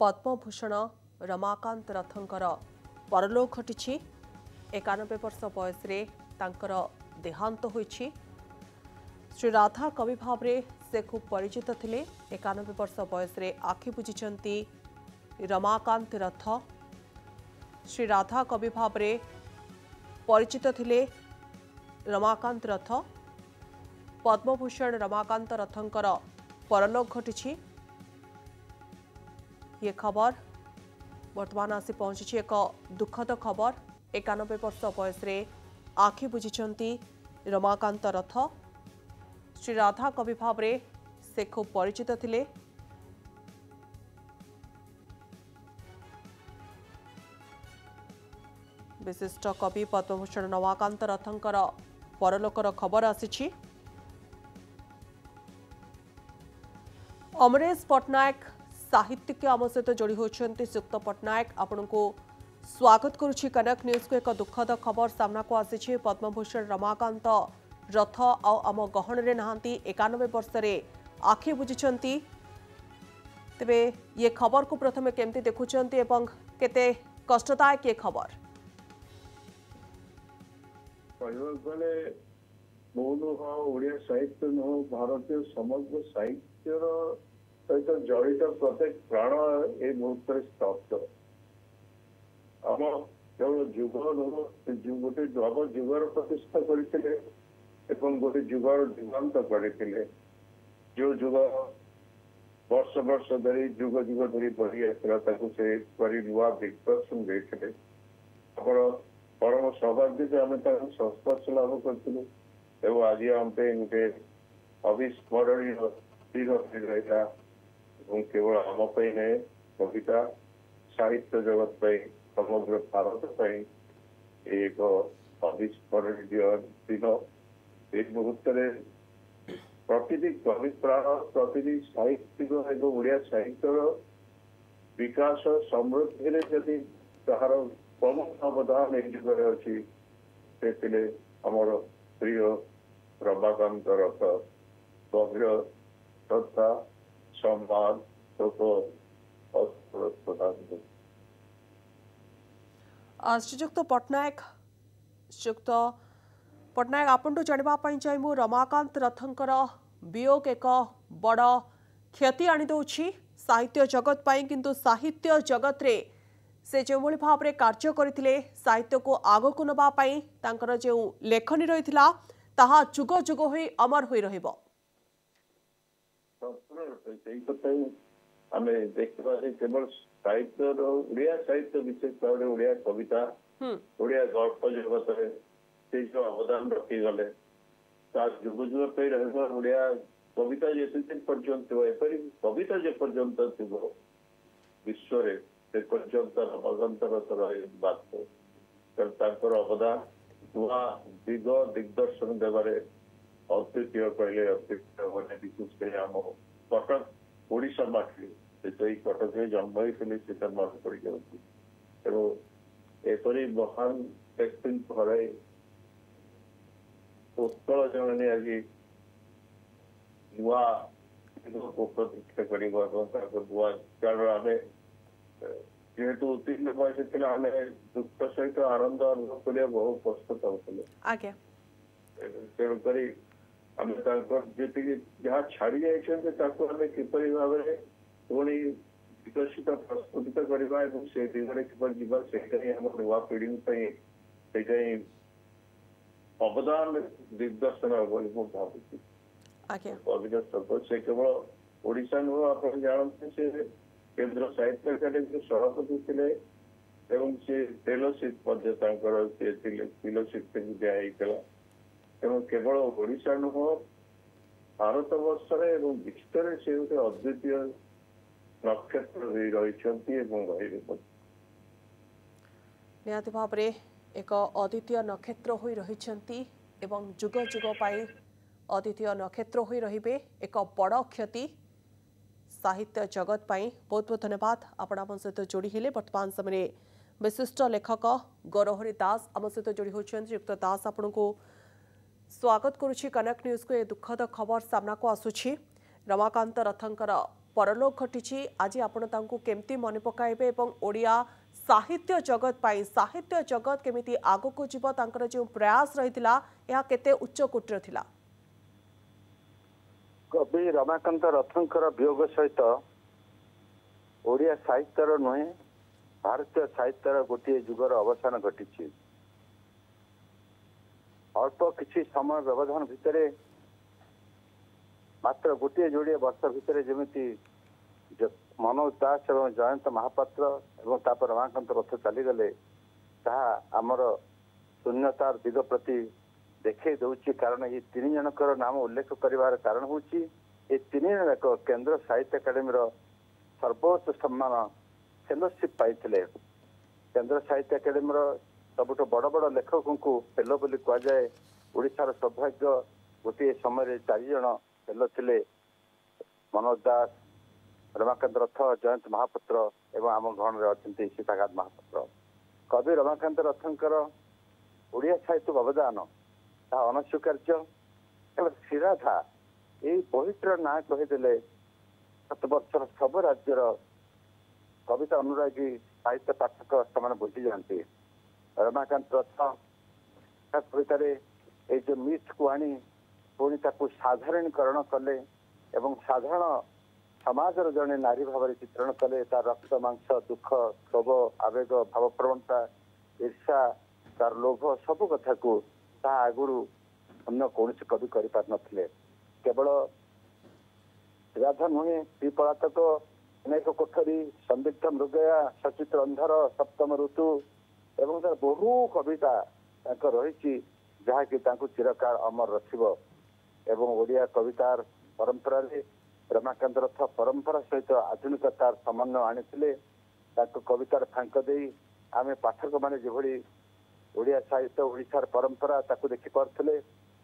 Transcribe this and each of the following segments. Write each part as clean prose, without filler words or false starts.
पद्मभूषण रमाकांत रथंकर परलोक घटी 91 वर्ष बयस देहांत होइछि। श्री राधा कवि भाव से खूब परिचित थिले। 91 वर्ष बयस आखि बुझिछंती रमाकांत रथ। श्री राधा कवि भाव परिचित थिले रमाकांत रथ। पद्मभूषण रमाकांत रथंकर परलोक घटी। ये खबर वर्तमान आसी पहुंची एक दुखद खबर। 91 वर्ष बयस आखि बुझिछंती रमाकांत रथ। श्री राधा कवि भाव से खूब परिचित थिले। विशिष्ट कवि पद्मभूषण रमाकांत रथंकर परलोकर खबर आसी। अमरेश पट्टनायक साहित्यिक आम सहित जोड़ी होती सुक्त पट्टनायक आपण को स्वागत करुछि कनक न्यूज को। एक दुखद खबर सामना को आसी। पद्मभूषण रमाकांत रथ आम गहन रे नहांती। 91 वर्ष आखि बुझिछंती। तेबे ये खबर को प्रथमे केमती देखुछंती एवं केते कष्टदायक ये खबर ओडिया साहित्य नुह भारतीय समग्र साहित्यर सहित जड़ित प्रत्येक प्राण ए मुहूर्त स्तब्ध। आम केवल जुग नुह गोटे नव जुगर प्रतिष्ठा करते गोटे जुगर दिगांत करते। जो जुग वर्ष वर्ष धरी जुग जुग धरी बढ़ी आसाला से नुआ दिग्दर्शन देते। परम सौभाग्य से आम संस्पर्श लाभ करूँ एवं आज आम गोटे अविस्मरणीय दिन रहा। केवल आम कविता साहित्य जगत समग्र भारत एक अविस्मरणीय दिन। ए मुहूर्त प्रति कवि प्राण प्रति साहित्यिक एवं ओडिया साहित्यर विकास समृद्धि जदि तार प्रमुख अवदान अच्छी आमर प्रिय रमाकांत रथ गभीर श्रद्धा सम्मान श्रीजुक्त पट्टनायक आपंटू जानापी चाहूँ रमाकांत रथंकर वियोग एक बड़ क्षति आनीदे साहित्य जगत पाई। किंतु साहित्य जगत रे से जो भाव में कार्य करते साहित्य को आग को नवाई जो लेखनी रही जुग जुग हो अमर हो रहिबो। आम देखा केवल साहित्य ओडिया साहित्य विशेष भाव ओडिया कविता ओडिया गल्प जगत से जो अवदान रखीगले जुग जुग ओडिया कविता जिते दिन पर्यंत कविता जे पर्यंत थी विश्व से पर्यंत रमाकांत रथ अवदान नुआ दिग दिग्दर्शन देवारे अद्वितीय कहले अद्वितीय मैंने विशेष आम कटक ओडिशा माटी से कटक जन्म होते से मन पड़ जाऊँगी एपरी महान व्यक्ति हर उत्कल जननी आज नुआ को प्रतीक्षा कर नुआ कारण आम जेहेतु उत्तीर्ण बयस आम दुख सहित आनंद अनुभव करने बहुत कष्ट पाते। तेणुक आम जी जहाँ छाड़ी जाइए किपरि भाव में पुणी विकसित प्रस्फुटित करवा से दिगरे किपरि जावा से नुआ पीढ़ी अवदान दिग्दर्शन हम भावुँ। कविता से केवल ओडिशा नुह आप जानते से केंद्र साहित्य एकाडेमी सभापति थे फेलोशिप फेलोशिप दिखाई। केवल ओडिशा नुह भारत वर्ष विश्व से गोटे अद्वितीय नक्षत्र रही निहाती भाव में एक अद्वितीय नक्षत्र हो रही जुग जुग पाई अद्वितीय नक्षत्र हो रही एक बड़ क्षति साहित्य जगत पाई। बहुत बहुत धन्यवाद आपण आम सहित जोड़ी हेले। वर्तमान समय विशिष्ट लेखक गौरहरि दास आम सहित जोड़ी होती। युक्त दास आपण को स्वागत करुछि कनक न्यूज को। ए दुखद खबर सामना को आसुछि रमाकांत रथंकर परलोक घटी आज आपण तांकु केमती मन पकाइबे एवं ओडिया साहित्य जगत पाई साहित्य जगत केमिति आगो को जीव तांकर जो प्रयास रहितिला या केते उच्च कोटर थिला। कवि रमाकांत रथंकर वियोग सहित ओडिया साहित्यर नुहे भारतीय साहित्यर गोटे जुगर अवसान घटी अल्प किसी समय व्यवधान भितर मात्र गोटे जोड़े वर्ष भितर जमी मनोज दास और जयंत महापात्र और तापर रमाकांत रथ चलीगले आमर शून्यतार दिग प्रति देखे दौची कारण ये तीन जनकर नाम उल्लेख करिवार कारण होची ये तीन जनक केंद्र साहित्य अकादेमी सर्वोच्च सम्मान फेलोशिप पाइथिले। केंद्र साहित्य अकादेमी सबुठ बड़ बड़ लेखकों को फेलो बोली कह जाए। ओडिशार सौभाग्य गोटे समय 4 जन फेलो थिले मनोज दास रमाकांत रथ जयंत महापात्र एवं आम गण में सीताकांत महापात्र। कवि रमाकांत रथंकर ओडिया साहित्य अवदान अनस्वीकार्य श्रीराधा यही बहिटर ना कहीदे 7 वर्षर सब राज्यर कविता अनुरागी साहित्य पाठक से बुझी जाती। रमाकांत रथ कवितार ये जो मिथ को आनी पुणी साधारणीकरण कले एवं साधारण समाजर जड़े नारी भाव चित्रण कले तार रक्त मांस दुख क्षोभ आवेग भावप्रवणता ईर्षा तार लोभ सब कथा को आगुरी अन्य कौन कवि कर केवल राधा नुहे पीपलातक अनेक कोठरी संदिग्ध मृगया सचित्र अंधार सप्तम ऋतु एवं तार बहु कविता रही जहाँकि चिरकाल अमर रखिब एवं ओडिया कवितार परंपरा रमाकांत रथ परंपरा सहित आधुनिकतार समन्वय आनी कवितार फांक दे आम पाठक माने जेभली ओडिया साहित्य ओडिशार परंपरा ताकू देखि पारुथिले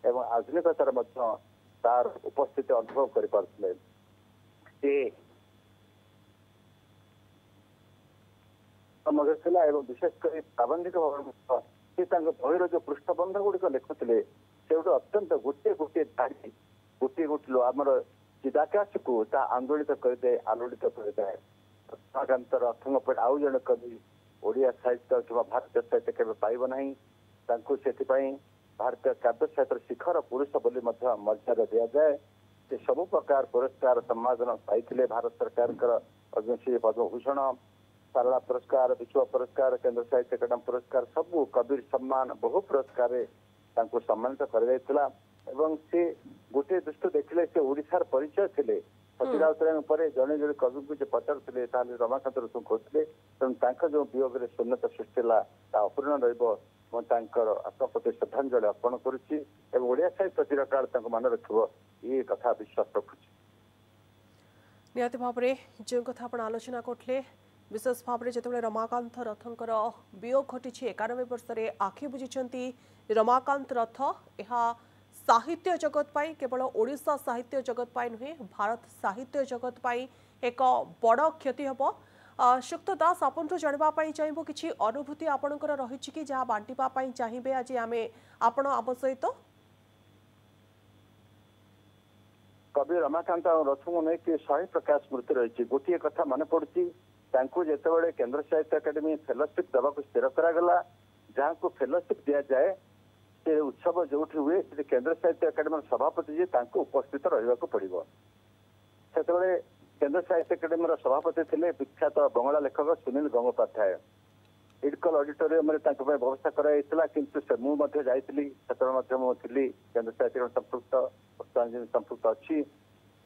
एवं आधुनिकतार मध्य तार उपस्थिति अनुभव करि पारुथिले। विशेषकर प्राबंधिक बहिर जो पृष्ठबंध गुड़िक लिखुले से गोटे अत्यंत गोटे गोटे धाड़ी गोटे गोटे आमर चिदाकाश को आंदोलित करदे आलोड़ित करदे। रमाकांत रथंग पर आउ जन कवि ओडिया साहित्य कि भारतीय साहित्य केवे पाइब नाही से भारतीय काव्य साहित्य शिखर पुरुष बोली मर्यादा दिया जाए। से सब प्रकार पुरस्कार सम्मादन पाई भारत सरकार पद्मश्री पद्मभूषण सारला पुरस्कार विश्व पुरस्कार केंद्र साहित्य अकादमी पुरस्कार सबू कबीर सम्मान बहु पुरस्कार सम्मानित कर से गोटे दृष्टि देखले से ओडिशार परिचय थे सती राउतराय जड़े जड़े कवि को जो पचारे रमाकांत रथ कहते तेणु जो वियोग शून्यता सृष्टि है अपूर्ण आत्मप्रति श्रद्धांजलि अर्पण करोडिया साहित्य चिरकाल मन रखिब ये कथा विश्वास रखुच्छी। निहाती भाव जो कथा आप आलोचना करते विशेष भाव में जो रमाकांत रथंकर वियोग घटी 91 वर्ष आखि बुझी रमाकांत रथ यह साहित्य जगत पाई केवल ओडिशा साहित्य जगत पाई नुहे भारत साहित्य जगत पाई एक बड़ क्षति हम। शुक्त दास आपन जानापी चाहबू कि अनुभूति आपणकर रही कि जहाँ बांटापी चाहिए आज आम आपण आम सहित कवि रमाकांत रथ को नहीं 100 प्रकार स्मृति रही गोटे कथा मन पड़ी जिते केंद्र साहित्य अकादेमी फेलोशिप देवाक स्थिर करागला जहाँ को फेलोशिप दि जाए से उत्सव जो हुए से केंद्र साहित्य अकादेमी सभापति जी उपस्थित रहा पड़ो से केंद्र साहित्य अकादेमी सभापति थे विख्यात बंगला लेखक सुनील गंगोपाध्याय इडकल ऑडिटोरियम व्यवस्था कराइला किंतु से मुझे जाइली थी केंद्र साहित्य संपृक्त संपृक्त अच्छी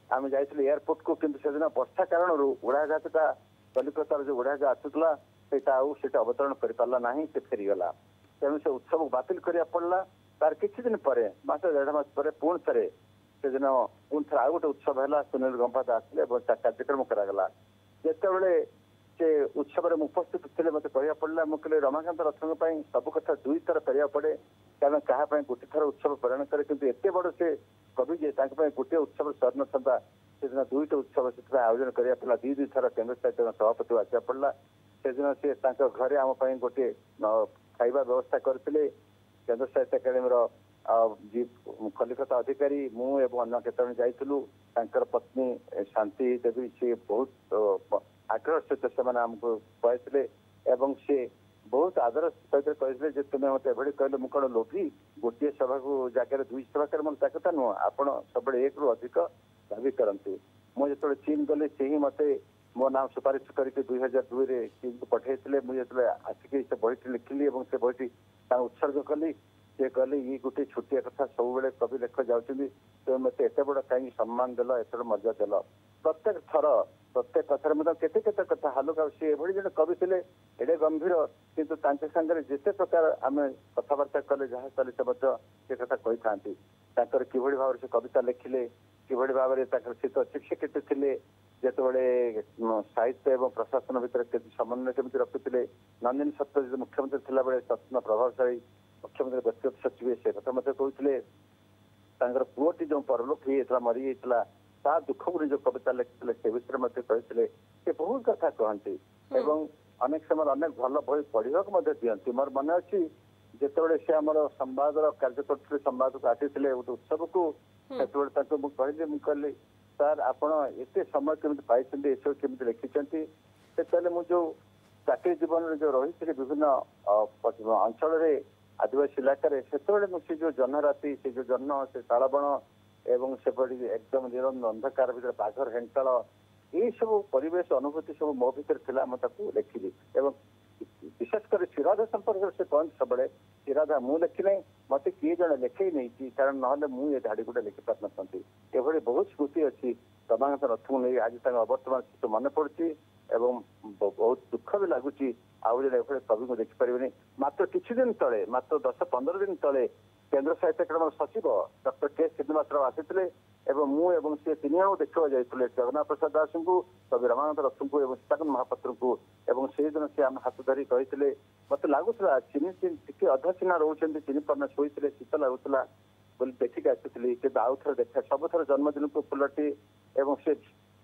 आम जाइए एयरपोर्ट को किंतु से दिन वर्षा कारण उड़ाजाटा कलिकतार जो उड़ाजा आसूला से अवतरण कर पारा ना से फेरीगला तेणु से उत्सव बातिल करा पड़ा तार किसी दिन पर मास 1.5 मास पर पुणी थे से दिन पुणी थे आउ गोटे उत्सव है सुनील गंगोपाध्याय आसले कार्यक्रम करागला जिते से उत्सव में उपस्थित थे मत कह पड़ा मुझे रमाकांत रथों सब कथा 2 थर करा पड़े कारण क्या गोटे थर उत्सव प्रेरण करे कि एत बड़ से कवि जे गोटे उत्सव सर ना से दिन 2टा उत्सव से आयोजन करा पड़ा 2 थर केंद्र साहित्य सभापति आसा पड़ा से दिन से घरे आम गोटे खाଇବା व्यवस्था करते केंद्र साहित्य अकादेमी कलिकता अधिकारी मु एवं अन्य केतन जाइलु तांकर पत्नी शांति देवी से बहुत आग्रह सहित से आमको कहते एवं से बहुत आदर सहित कहते तुम्हें मत एभली कहले मु कौन लोभी गोटे सभा को जगह 2 सभा कर मन कथा नुह आप सब 1 रु अधिक दाबी करती मुझे जो चीन गली से ही मत मो नाम सुपारिश करके 2002 रे चीन को पठे मुझे आसिक से बहीटी लिखिली और से बहीटी उत्सर्ग कली से कहले ये गोटे छुटिया कथा सब बेले कवि लेख जाऊँगी तो मत एत बड़ कहीं सम्मान देल एत मर्यादा देल प्रत्येक थर प्रत्येक कथार केते केते कथा हालुका सी एभली जन कवि थे एडे गंभीर किंतु तांके संगे जिते प्रकार आम कथबार्ता कले जहाँ चली से कथा कही था किभली भाव से कविता लिखिले किभली भाव से तो शिक्षक थे जितेबले साहित्य एवं प्रशासन भितर समन्वय केमी रखुते नंदिनी सत्य मुख्यमंत्री थिला बेले सत्न प्रभावशाली मुख्यमंत्री व्यक्तिगत सचिव से कथा मत कहते पुओटी जो परलोक होता मरी जाता ता दुख को जो कविता लिखते से विषय मत कहते से बहुत कथा कहती एवं अनेक समय अनेक भल बही पढ़ा दिखती मोर मन अच्छी जितेबले से आम संवाद कार्य करते संवाद को आसी गोटे उत्सव को कहली मुझे सर आपण एत समय केमी पाई ये सब केमी लिखिं से कहले मुझे चाकरी जीवन जो रही विभिन्न अंचल आदिवासी इलाकार से जो जन्नराति से जो जन्न से तालबण एवं सेपटी एकदम निरंजन अंधकार भर बाघर हेंटाल ये सब परिवेश अनुभूति सब मो भर था मुझे लिखिली एवं विशेषकर श्रीराधा संपर्क से कहते सब श्रीराधा मु लिखी ना मत किए जन लिखे नहीं कारण ना मुझे धाड़ी गुटा लिखि पार नथी एभली बहुत स्मृति अच्छी रमाकांत रथ को नहीं आज वर्तमान शिशु मन पड़ी एवं बहुत दुख भी लगुच आउ जन कवि को देखिपारे मात्र किसी दिन तले मात्र 10-15 दिन तले केन्द्र साहित्य अकादेमी सचिव डॉक्टर के श्रीनिवास राव आसी एवं सी 3 जन देखा जाते जगन्नाथ प्रसाद दास को कवि रमाकांत रथ को और सीताकांत महापात्र को से दिन से आम हाथ धरी कहते मत लगुला चीनी टी अधा चिन्ह रोचे चीनी पाना शोते शीत लगुला बोली देखिक आसी कि आउ थे देखा सब थर जन्मदिन को फुलटी एवं से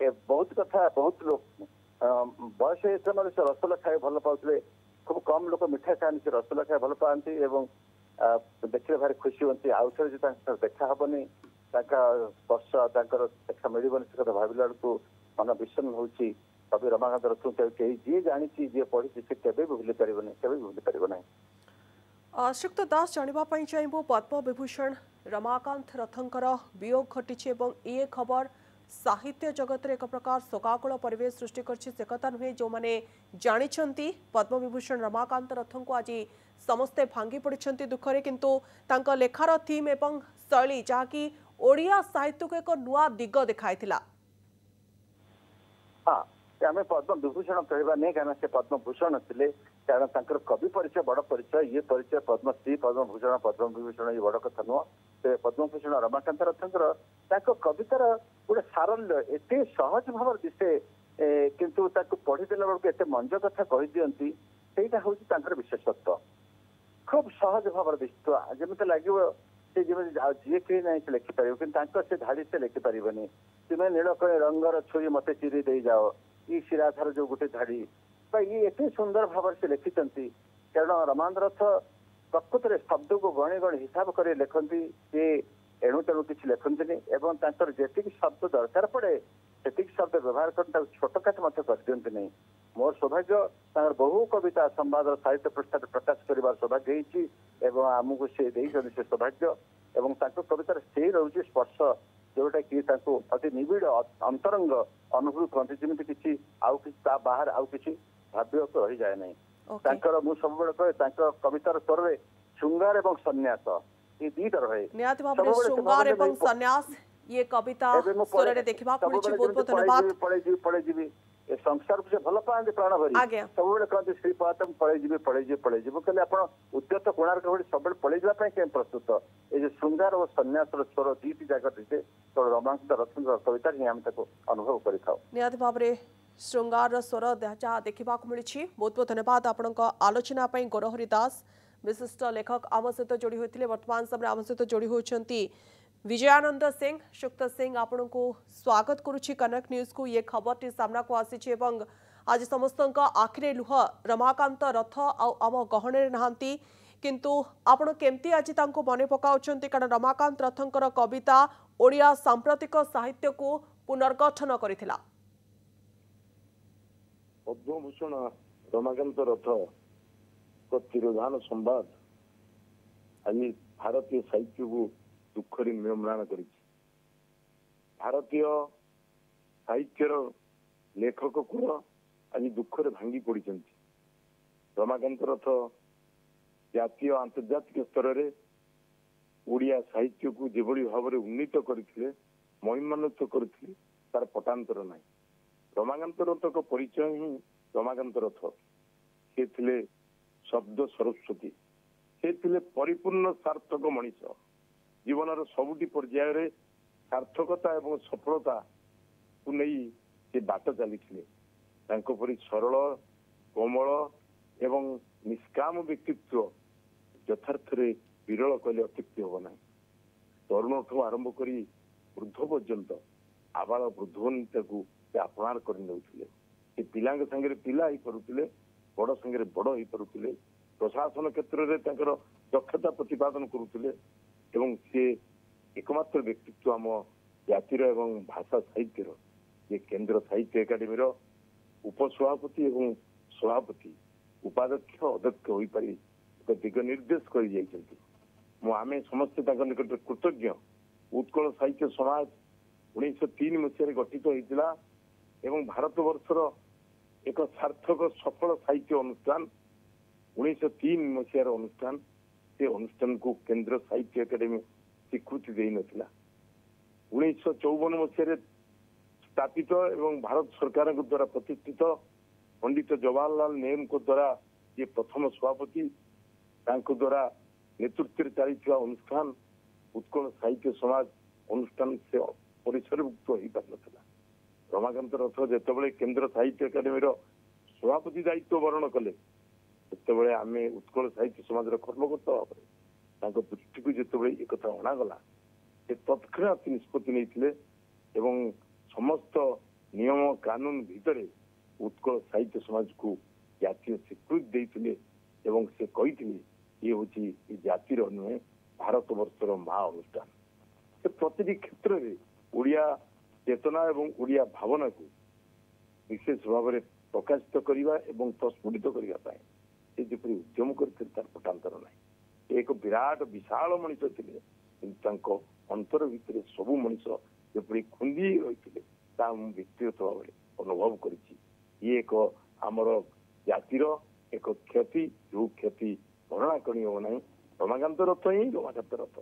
बहुत कथा बहुत लोग बयस समय से रसगोल्ला खाए भल पाते खूब कम लोग मिठा खाती से रसगोल्ला खाए भल पाती देखिए भारी खुशी होती आउ थे जो देखा हेनी स्पर्श देखा मिलनी से कथा भाविला बेलू मन विषम हो कवि रमाकांत रथ जी जानी जी पढ़ी से केवे भूली पार श्रीयुक्त दास जानापी चाहबू पद्म विभूषण रमाकांत रथंकर वियोग घटी ये खबर साहित्य जगत रे एक प्रकार शोकाकुल परिवेश सृष्टि करछि से कथा नुहे जो माने जानिछंती पद्म विभूषण रमाकांत रथं को आज समस्ते भांगी पड़िछंती दुख रे किंतु तांका लेखार थीम एवं शैली जहाँकि ओडिया साहित्य को एक नुआ दिग देखाइथिला। हाँ आम पद्म विभूषण कहवा नहीं कहीं से पद्म भूषण थे कारण कवि परिचय बड़ परिचय ये परिचय पद्मश्री पद्म भूषण पद्म विभूषण ये बड़ कथा नुह से पद्म भूषण रमाकांत रथंकर कवितार गोटे सारल्य एत सहज भाव दिशे किंतु पढ़ीदेला बेलू एत मंज कथा कही दिखती से हूँ विशेषत्व खूब सहज भाव दिशुआ जमी लगे से जी कहीं ना से लिखिपार कि से धाड़ी से लिखिपारे तुम्हें नीलकणी रंगर छुरी मत चिरी दे जाओ ये शिराधार जो गोटे धाड़ी ये एत सुंदर भाव से लिखिं कारण रमाकांत रथ प्रकृत में शब्द को गणी गणी हिसाब कर लिखती सी एणु तेणु किसी लिखती जी शब्द दरकार पड़े से शब्द व्यवहार कर छोट काट मत कर दिखती नहीं मोर सौभाग्य बहु कविता संवाद साहित्य पृष्ठ प्रकाश कर सौभाग्य आमको से से सौभाग्य और कवितार से रोचे स्पर्श जोटा कि अति निबिड़ अंतरंग अनुभूति कहते जमी किसी आउ कि बाहर आउ कि भाव्य तो रही जाए ना मु सब कहे कवितार स्वर में श्रृंगार और सन्यास ये दीटा रहे श्रृंगार और सन्यास ये कविता स्वर रे देखबा पड़छि बहुत बहुत धन्यवाद पड़े जीवी ए संसार को से भल पाते प्राण भरी सब कहते श्रीपाद पड़े जी कहले आप उद्यत कोणार्क भरी सब पड़े जावाई कहीं प्रस्तुत ये जो श्रृंगार और सन्यास स्वर दीटी जगह दिखे तो रमाकांत रथंकर कविता ही आम अनुभव कर भाव श्रृंगार स्वर जहाँ देखा मिली बहुत बहुत धन्यवाद आपण आलोचना गौरहरि दास विशिष्ट लेखक आम सहित जोड़ी होते वर्तमान समय आम सहित जोड़ी होती विजयानंद सिंह शुक्त सिंह आपण को स्वागत करुच्ची कनक न्यूज को ये खबर सामना को आसी आज समस्त आखिरे लुह रमाकांत रथ आम गहणे नहांती किंतु आपण केमती आज तांको मने पकाउछंती कारण रमाकांत रथंकर कविता ओडिया सांप्रतिक साहित्य को पुनर्गठन करिथिला। पद्मभूषण रमाकांत रथ को तिरोधान संवाद आज भारतीय साहित्य को दुखरी म्रियम्लान कर भारतीय साहित्यर लेखक को आज दुखरे भांगी पड़ी। रमाकांत रथ जातीय आंतर्जातिक स्तर में ओडिया साहित्य को जेभली भाव में उन्नीत करते महिमान्वित करते तार पटांतर ना। रमाकांत रथ का परिचय ही रमाकांत रथ से थिले शब्द सरस्वती से थिले परिपूर्ण सार्थक मनीष जीवन सबुटी पर्यायर सार्थकता एवं सफलता को नहीं से बाट चली परी सरल कोमल एवं निष्काम व्यक्तित्व यथार्थ विरल कहले अत्युक्ति हम ना। तरुण ठू आरंभ कर वृद्ध पर्यंत आबाल वृद्धवनिता को आपणार कर पिला संगे पिला ही परुले बड़ संगे बड़ ही परुले प्रशासन क्षेत्र में दक्षता प्रतिपादन करुले एवं से एकमात्र व्यक्तित्व आम जातिर एवं भाषा साहित्यर ये केंद्र साहित्य एकाडेमी उपसभापति एवं सभापति उपाध्यक्ष अध्यक्ष हो पारि एक दिग निर्देश कर आमे समस्ते निकट कृतज्ञ। उत्कल साहित्य समाज 1903 मसीह गठित होता एवं भारत वर्षर एक सार्थक सफल साहित्य अनुष्ठान 1903 मसीहार अनुष्ठान से अनुष्ठान को केंद्र साहित्य एकाडेमी स्वीकृति दे नथिला। 1954 मसीह स्थापित एवं भारत सरकार द्वारा प्रतिष्ठित पंडित जवाहरलाल नेहरू को द्वारा ये प्रथम सभापति द्वारा नेतृत्व चली अनुष्ठान उत्कल साहित्य समाज अनुष्ठान से परिसरभुक्त हो पार ना। रमाकांत रथ जिते केंद्र साहित्य एकाडेमी सभापति दायित्व वरण कले से आम उत्कल साहित्य समाज कर्मकर्ता भाव में दृष्टि को जिते एक अणागला से तत्क्षणात निष्पत्ति नहीं समस्त नियम कानून भितर उत्कल साहित्य समाज को जातीय स्वीकृति देते से कही ये हूँ जातिर नुहे भारत वर्षर महा अनुष्ठान से प्रति क्षेत्र में ओडिया चेतना एवं ओडिया भावना को विशेष भाव में प्रकाशित करने एवं प्रस्फुटित करने जपरी उद्यम कर पटांतर ना। एक विराट विशाल मनीष थे अंतर भितर सबू मनीष जपरी खुंदी रही व्यक्तिगत भाव में अनुभव कर एक आमर जातिर एक क्षति जो क्षति भरणा करनी हो ना। रमाकांत रथ ही रमाकांत रथ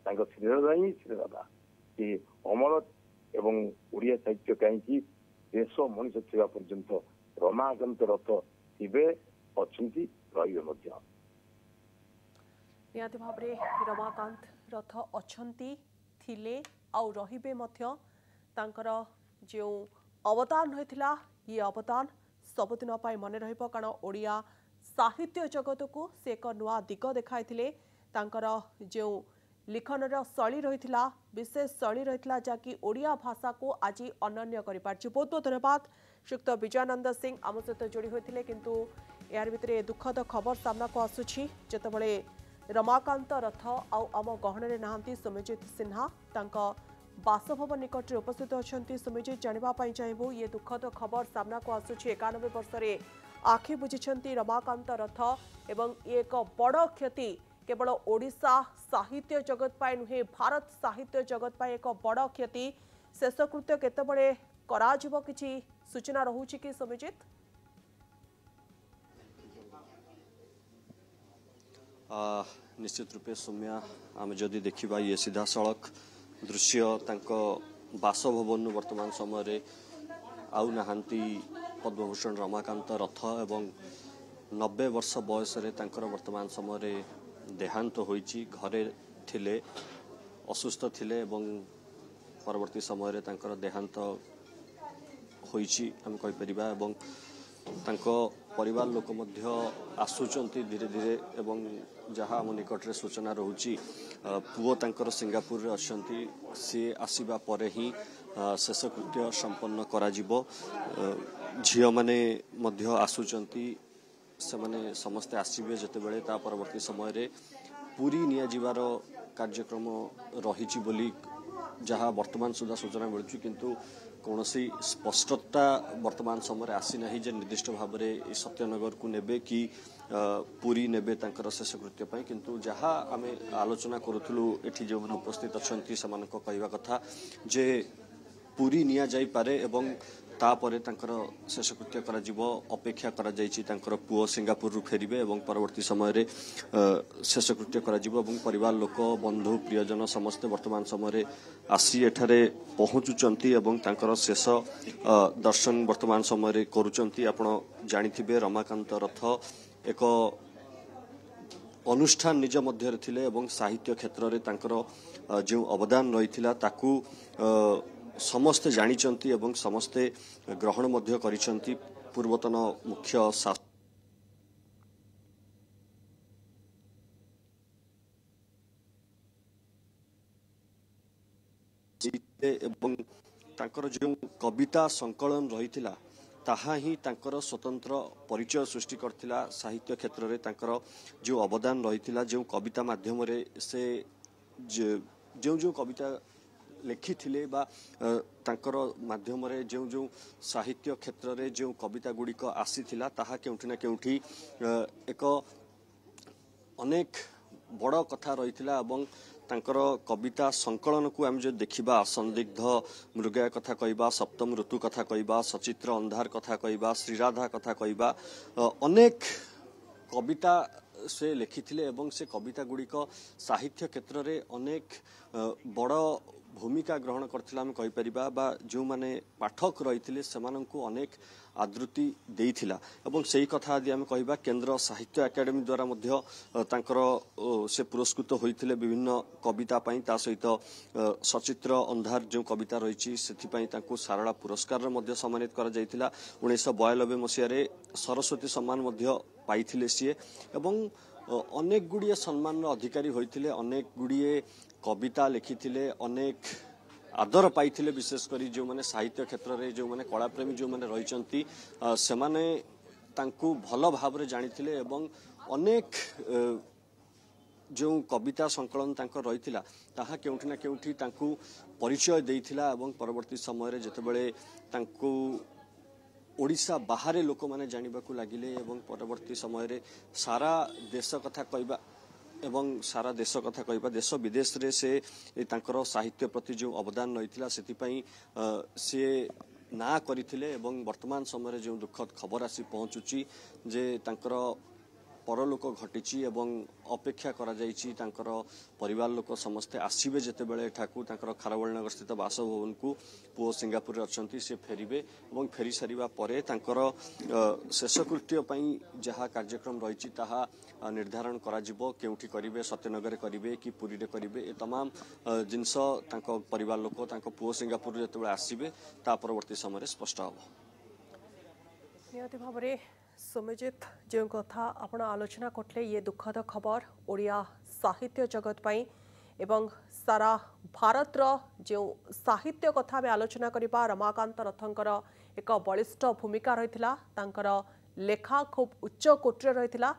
श्रीराधा ही श्रीराधा ये अमर एवं ओडिया साहित्य कहीं देश मनीष थिबा पर्यंत रमाकांत रथ थे अच्छी रही निहाती भाव में रमाकांत रथ अच्छी थिले आउ रहिबे मध्य तांकर जो अवदान होइथिला ये अवदान सबुदिन मन रहिबो कारण ओडिया साहित्य जगत को से एक नुआ दिग देखाइथिले। तांकर जो लिखनर शैली रहिथिला विशेष शैली रहिथिला जाकि ओडिया भाषा को आज अनन्य करि पारछि। बहुत बहुत धन्यवाद श्रीयुक्त विजयानंद सिंह आम सहित जोड़ी होते किंतु यार भितर दुखद खबर सामना को आसुछि जेतेबेले रमाकांत रथ आम गहन नहांती सुमिजित सिन्हा तांका बासभवन निकट में उपस्थित अच्छा सुमिजित जानापी चाहबू ये दुखद खबर सामना को आसुछि 91 वर्ष आखि बुझी रमाकांत रथ एवं एक बड़ क्षति केवल ओडिशा साहित्य जगत पाए नुहे भारत साहित्य जगत पाए एक बड़ क्षति शेषकृत्य केतबेले कराजिबो किछि सूचना रहुछि कि सुमिजित निश्चित रूपे सौम्या आम जदि देखा ये सीधा सड़क दृश्य बासभवन वर्तमान समय आउ नहांती पद्मभूषण रमाकांत रथ एवं 90 वर्ष बयस वर्तमान समय देहांत होइछि। घरे थिले असुस्थ थिले एवं परवर्ती समय देहांत होइछि हम कहि परिबा एवं तांको परिवार लोक मध्य आसुचंती धीरे धीरे एवं जहाँ आम निकट में सूचना रोची पुओ तांकर सिंगापुर रे अछंती सी आसीबा परे ही शेषकृत्य संपन्न करा जिवो झियो माने मध्य आसुचंती से समस्ते आसबे जितेबले ता परवर्ती समय रे पूरी निया जीवार कार्यक्रम रही बोली जहाँ वर्तमान सुधा सूचना मिलूँ किंतु कौन स्पष्टता वर्तमान समय आसी ना जे निर्दिष्ट भाव में सत्यनगर को नेबे कि पूरी नेबे तांकर शेषकृत्य पर किंतु जहाँ आम आलोचना करूँ एठी जो उपस्थित अच्छा कहवा कथा जे पूरी निया जाई पारे एवं तापर तांकर शेषकृत्य करा जीवो अपेक्षा करा जायछि तांकर पुओ सिंगापुर रु फेरिबे एवं परवर्ती समय रे शेषकृत्य करा जीवो एवं परिवार लोक बंधु प्रियजन समस्त वर्तमान समय रे आसी एठारे पहुंचुचंती एवं तांकर शेष दर्शन वर्तमान समय रे करूचंती आपण जानिथिबे रमाकांत रथ एक अनुष्ठान निज मध्य थिले एवं साहित्य क्षेत्र रे तांकर जो अवदान रहिथिला ताकू समस्ते जानिचंती एवं समस्ते ग्रहण मध्य करिचंती पूर्वतन मुख्य एवं तांकर जो कविता संकलन रहिथिला ताहा ही तांकर स्वतंत्र परिचय सृष्टि करथिला साहित्य क्षेत्र रे तांकर जो अवदान रहिथिला जो कविता माध्यम रे से जो कविता लेखि थिले बा तांकर माध्यम रे जो जो साहित्य क्षेत्र रे जो कविता गुड़िक आसी थिला ताहा केउठी ना केउठी एक अनेक बड़ कथा रहिथिला एवं तांकर कविता संकलन को आम जो देखिबा संदिग्ध मृगया कथा कहबा सप्तम ऋतु कथा कहबा सचित्र अंधार कथा कहबा श्रीराधा कथा कहबा अनेक कविता से लेखिथिले एवं से कविता गुड़िक साहित्य क्षेत्र रे अनेक बड़ भूमिका ग्रहण करथिला हम कहि परिबा बा जो माने पाठक रहिथिले सेमानंकु अनेक आदृति देइथिला एवं सेही कथा आदि हम कहिबा केंद्र साहित्य एकेडमी द्वारा मध्य तांकर से पुरस्कृत होइथिले विभिन्न कविता पई ता सहित सचित्र अंधार जो कविता रहिछि सेथि पई तांको सारला पुरस्कार मध्य सम्मानित करा जाइथिला 1992 मसिया रे सरस्वती सम्मान मध्य पाइथिले सिए एवं अनेक गुड़िए सम्मान अधिकारी होइथिले अनेक गुड़िए कविता लिखिथिले अनेक आदर पाइथिले विशेषकर जो माने साहित्य क्षेत्र रे जो माने कलाप्रेमी जो माने रहिचंती से माने तांकु भल भाव रे जानिथिले एवं अनेक जो कविता संकलन तांकर रहिथिला ताहा केउठी ना केउठी तांकु परिचय देइथिला एवं परवर्ती समय रे जतेबेले तांकु ओडिशा बाहर लोक माने जानिबाकू लागिले एवं परवर्ती समय रे सारा देश कथा कहबा एवं सारा देश कथा कहबा देश विदेश रे से तांकर साहित्य प्रति जो अवदान रहिथिला सेति पई से ना करिथिले एवं वर्तमान समय रे जो दुखद खबर आसी पहुंचुची जे तांकर परलोक घटिची एवं अपेक्षा करा जाइची तांकर परिवार लोक समस्ते आसीबे जेतेबेले ठाकू तांकर खारवलनगर स्थित बासभवन को पुओ सिंगापुर रे अछंती से फेरिबे एवं फेरी सारिबा परे तांकर शेषकृत्य पई जहा कार्यक्रम रहिची ताहा निर्धारण करा जिवो केउठी करिवे सत्यनगर करिवे कि पुरी रे करिवे ए तमाम जिंस तांको परिवार लोक तांको पुओ सिंगापुर जेतेबेले आसीबे ता परवर्ती समय रे स्पष्ट हबो नियति भाबरे सुमिजित जो कथा आपण आलोचना करले ये दुखद खबर ओडिया साहित्य जगत पाई एवं सारा भारत रो जो साहित्य कथा में आलोचना करिबा रमाकांत रथंकर एक बलिष्ठ भूमिका रहिथिला तांकर लेखा खूब उच्च कोटरे रहिथिला।